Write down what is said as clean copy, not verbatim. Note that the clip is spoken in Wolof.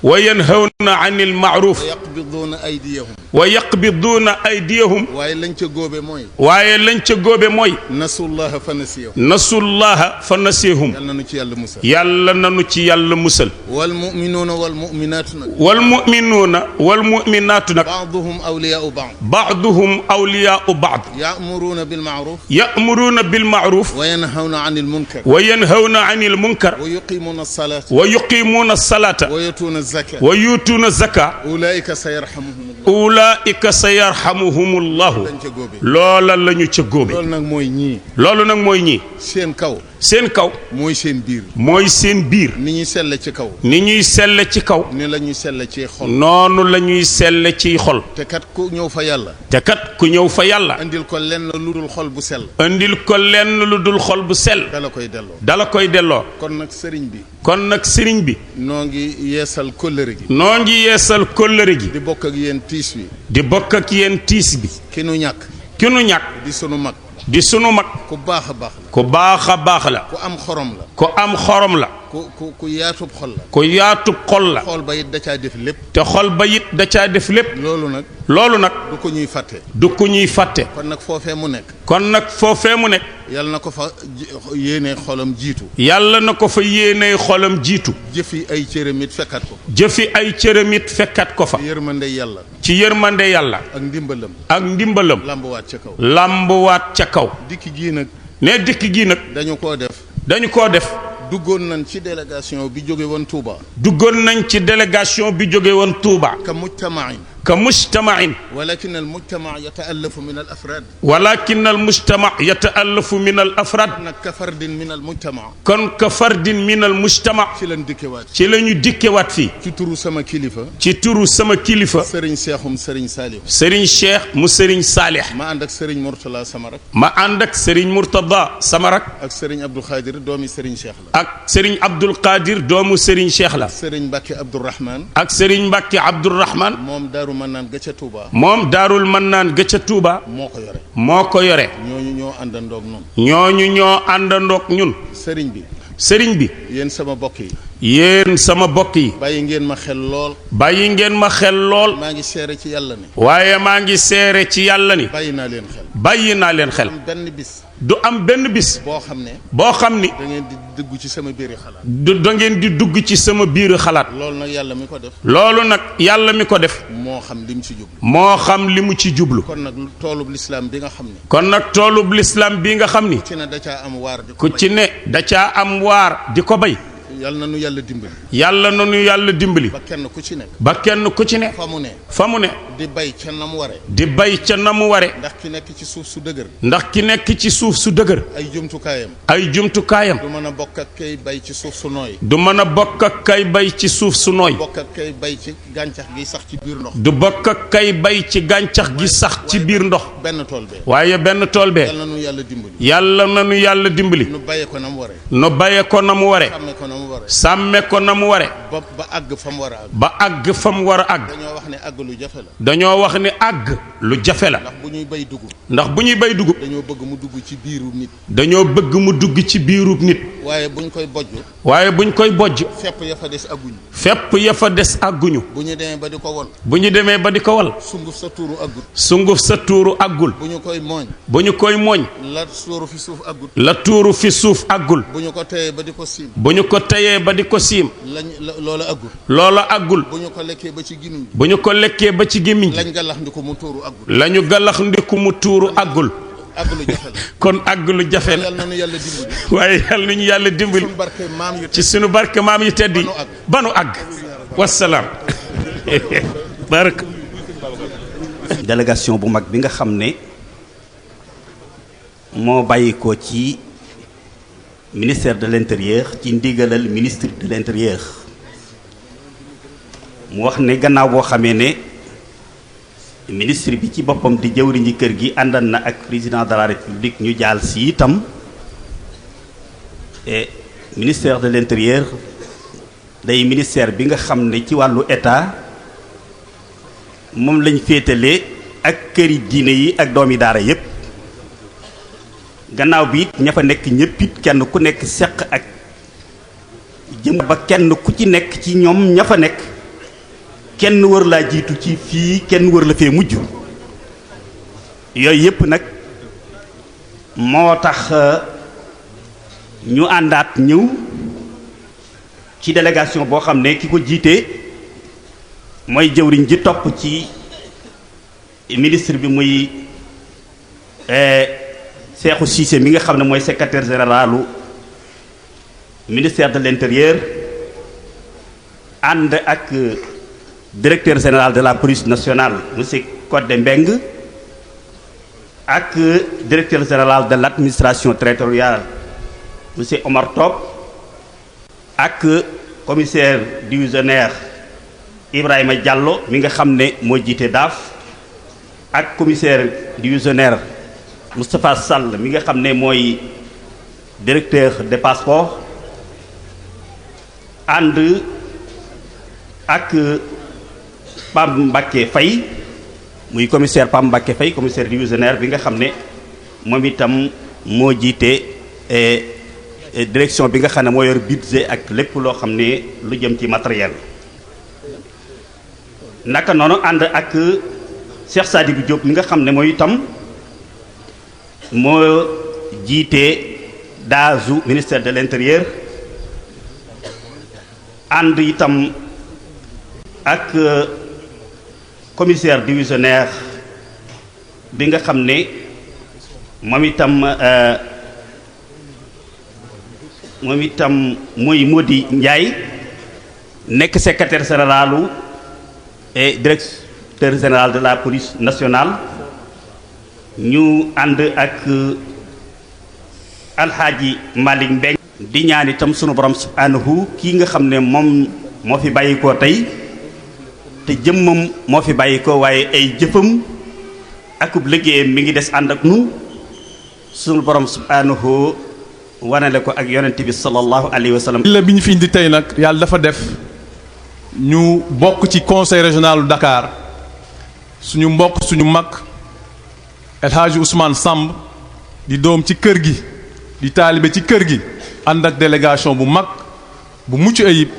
وينهون عن المعروف ويقبضون أيديهم waaye lañ ca góobe mooy نسوا الله فنسيهم nasullaha fa nasihum yàlla nanu ci yàlla musal والمؤمنون والمؤمنات والمؤمنات nag بعضهم أولياء بعض ba'duhum awliyaa'u ba'd يأمرون بالمعروف وينهون عن المنكر ويقيمون الصلاة ويؤتون الزكاة أولئك سيرحمهم الله loola lañu ca góobe loolu nag mooy ñii seen kaw mooy seen biir ni ñuy selle ci kaw ci kaw ni la ñuy selle ci xol noonu la ñuy selle ci xol te kat ku ñëw fa yàlla andil ko lenn lu dul xol bu sell dala koy delloo kon nag sëriñ bi noo ngi yeesal kóllëre gi di bokk ak yéen tiis bi ki nu ñàkk di sunu mag ku baax a baax la ku am xorom la ku yaatub xol la xol ba it da caa def lépp te xol ba it da caa def lépp loolu nag du ko ñuy fàtte kon nag foofee mu nekk yàlla na ko fa yéene xolam jiitu jëfi ay cëramit fekkat ko fa ci yërmande yàlla ak ndimbalam lambuwaat ca kaw dikk gii nag dañu koo def duggoon nañ ci délégation bi jóge woon Touba كمجتمع ولكن المجتمع يتألف من الأفراد كن كفرد من المجتمع ci lañu dikkewaat fii ci turu sama kilifa Serigne Cheikh mu Serigne Salih ma ànd ak Serigne Murtada sama rak ak Serigne Abdul Qadir doomu Serigne Cheikh la Serigne Mbacke Abdourahman moom daarul mannaan ga ca Touba moo ko yore ñooñu ñoo àndandoog ñun sëriñ bi yéen sama bokk yi bàyyi ngeen ma xel lool waaye maa ngi seere ci yàlla ni bàyyi naa leen xel du am benn bis boo xam ni da ngeen di dugg ci sama biir xalaat loolu nag yàlla mi ko def moo xam li mu ci jublu kon nag toolub lislaam bi nga xam ni ku ci ne da caa am waar di ko bay yàlla na nu yàlla dimbali ba kenn ku ci ne fa mu ne di bay ca na mu ware ndax ki nekk ci suuf su dëgër ay jumtukaayam du mën a bokk ak kay bay ci suuf su nooy bokk ak kay bay ci gàncax gi sax ci biir ndox du bokk ak kay bay ci gàncax gi sax ci biir ndox waaye benn tool bee yàlla na nu yàlla dimbali nu baye ko na mu ware sàmme ko na mu ware ba àgg fa mu war a àgg dañoo wax ne àgg lu jafe la ndax bu ñuy bay dugub dañoo bëgg mu dugg ci biirub nit waaye buñ koy bojj fepp ya fa des àgguñu bu ñu demee ba di ko wal sunguf sa tuuru àggul bu ñu koy mooñ la tuuru fi suuf àggul bu ñu ko teyee ba di ko siim loola àggul bu ñu ko lekkee ba ci gémmiñ lañu galax ndiku mu tuuru àggul kon àgg lu jafe la waaye yàlla nañu yàlla dimbali ci sunu barke maam yu tedd yi ba nu àgg wasalaam barak délégation bu mag bi nga xam ne moo bàyyi ko ci ministère de l'intérieur ci ndigalal ministre de l'intérieur mu wax ne gannaaw boo xamee ne ministre bi ci boppam di jëwriñi kër gi àndan na ak président de la république ñu jaal si itam et ministère de l'intérieur day ministère bi nga xam ne ci wàllu état moom lañ féetale ak këri diine yi ak doomi daara yépp gannaaw bi it ña fa nekk ñëpp it kenn ku nekk seq ak jëm ba kenn ku ci nekk ci ñoom ña fa nekk kenn wër laa jiitu ci fii kenn wër la fee mujj yooyu yépp nag moo tax ñu àndaat ñëw ci délégation boo xam ne ki ko jiite mooy jëwriñ ji topp ci ministre bi muy Cheikhou Cissé mi nga xam ne mooy secrétaire généralu ministère de l'intérieur ànd ak directeur général de la police nationale monsieur Codé Mbeng ak directeur général de l'administration territoriale monsieur Omar Top ak commissaire divisionnaire Ibrahima Diallo mi nga xam ne moo jiite daaf ak commissaire divisionnaire Moustapha Sall mi nga xam ne mooy directeur des passeports ànd ak Pam Mbacké Faye muy commissaire Pam Mbacké Faye commissaire divisionnaire bi nga xam ne moom itam moo jiite direction bi nga xam ne moo yor budget ak lépp loo xam ne lu jëm ci matériel naka noonu ànd ak Cheikh Sadibou Diop mi nga xam ne mooy itam moo jiite DASU ministère de l'intérieur ànd itam ak commissaire divisionnaire bi nga xam ne moom itam mooy Modi Ndiaye nekk secrétaire généralu et directeur général de la police nationale ñu ànd ak alxaaji Malick Mbeng di ñaan itam sunu borom subhanahu kii nga xam ne moom moo fi bàyyi ko tey te jëmmam moo fi bàyyi ko waaye ay jëfam akub liggéeyam mi ngi des ànd ak nu sunu borom subhanahu wanale ko ak yonent bi sallallahu alayhi wa sallam. la bi ñu fi indi tey nag yàlla dafa def ñu bokk ci conseil régional Dakar suñu mbokk suñu mag El Hadji Ousmane Samb di doom ci kër gi di taalibe ci kër gi ànd ak délégation bu mag bu mucc ayib